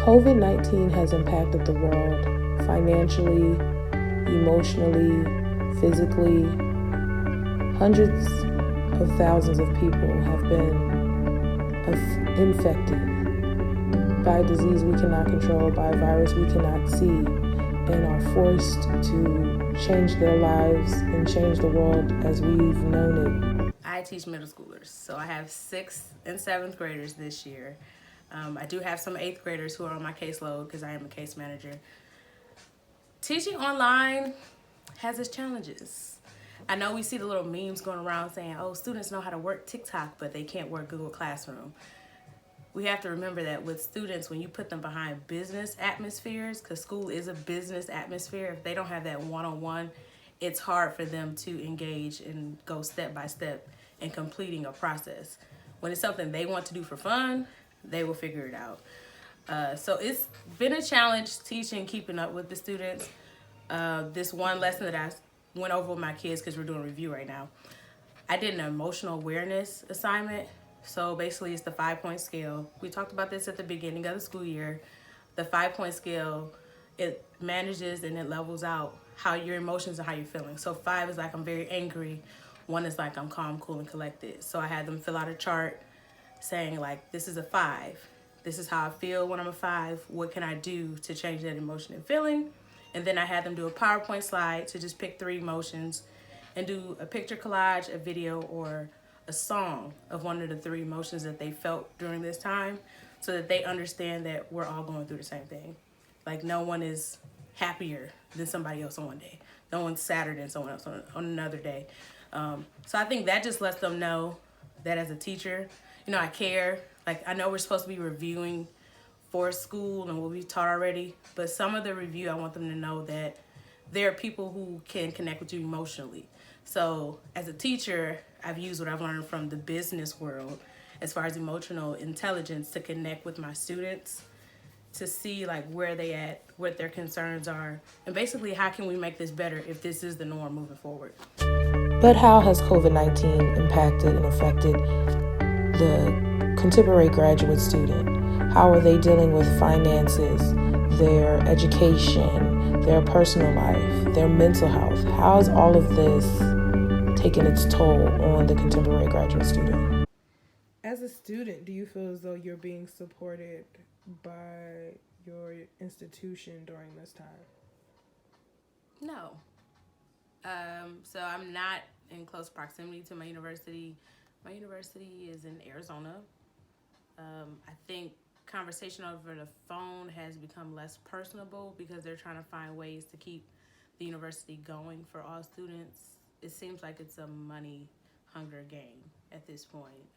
COVID-19 has impacted the world financially, emotionally, physically. Hundreds of thousands of people have been infected by a disease we cannot control, by a virus we cannot see, and are forced to change their lives and change the world as we've known it. I teach middle schoolers, so I have 6th and 7th graders this year. I do have some 8th graders who are on my caseload because I am a case manager. Teaching online has its challenges. I know we see the little memes going around saying, oh, students know how to work TikTok, but they can't work Google Classroom. We have to remember that with students, when you put them behind business atmospheres, because school is a business atmosphere, if they don't have that one-on-one, it's hard for them to engage and go step by step in completing a process. When it's something they want to do for fun, they will figure it out. So it's been a challenge teaching, keeping up with the students. This one lesson that I went over with my kids, because we're doing a review right now, I did an emotional awareness assignment. So basically it's the 5-point scale. We talked about this at the beginning of the school year. The 5-point scale, it manages and it levels out how your emotions and how you're feeling. So 5 is like I'm very angry. 1 is like I'm calm, cool, and collected. So I had them fill out a chart saying like, this is a 5. This is how I feel when I'm a 5. What can I do to change that emotion and feeling? And then I had them do a PowerPoint slide to just pick 3 emotions and do a picture collage, a video, or a song of one of the 3 emotions that they felt during this time, so that they understand that we're all going through the same thing. Like no one is happier than somebody else on one day. No one's sadder than someone else on another day. So I think that just lets them know that as a teacher, I care. Like I know we're supposed to be reviewing for school and what we've taught already, but some of the review, I want them to know that there are people who can connect with you emotionally. So as a teacher, I've used what I've learned from the business world as far as emotional intelligence to connect with my students, to see like where they at, what their concerns are, and basically how can we make this better if this is the norm moving forward. But how has COVID-19 impacted and affected the contemporary graduate student? How are they dealing with finances, their education, their personal life, their mental health? How is all of this taking its toll on the contemporary graduate student? As a student, do you feel as though you're being supported by your institution during this time? No. So I'm not in close proximity to my university. My university is in Arizona. I think conversation over the phone has become less personable because they're trying to find ways to keep the university going for all students. It seems like it's a money hunger game at this point.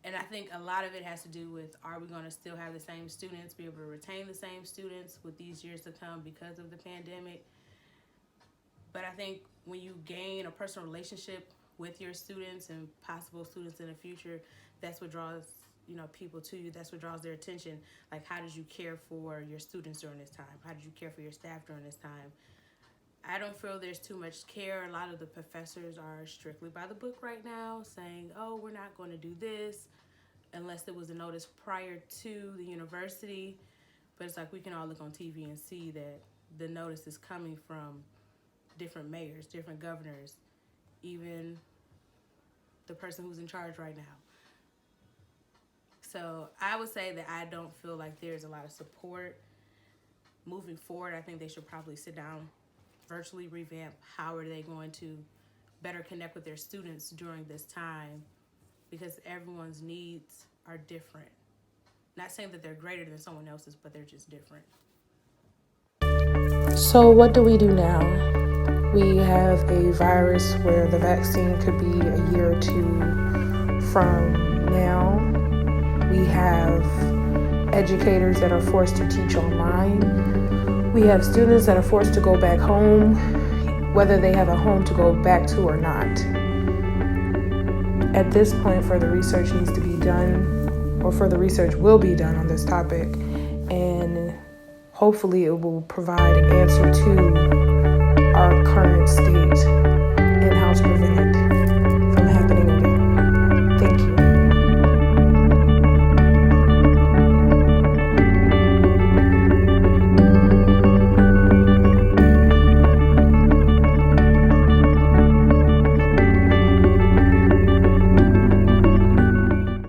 And I think a lot of it has to do with, are we going to still have the same students, be able to retain the same students with these years to come because of the pandemic? But I think when you gain a personal relationship with your students and possible students in the future, that's what draws people to you. That's what draws their attention. Like, how did you care for your students during this time? How did you care for your staff during this time? I don't feel there's too much care. A lot of the professors are strictly by the book right now, saying, oh, we're not going to do this unless there was a notice prior to the university. But it's like we can all look on TV and see that the notice is coming from different mayors, different governors, even the person who's in charge right now. So I would say that I don't feel like there's a lot of support. Moving forward, I think they should probably sit down, virtually revamp how are they going to better connect with their students during this time, because everyone's needs are different. Not saying that they're greater than someone else's, but they're just different. So what do we do now? We have a virus where the vaccine could be a year or 2 from now. We have educators that are forced to teach online. We have students that are forced to go back home, whether they have a home to go back to or not. At this point, further research needs to be done, or further research will be done on this topic, and hopefully it will provide an answer to our current state and how to prevent it.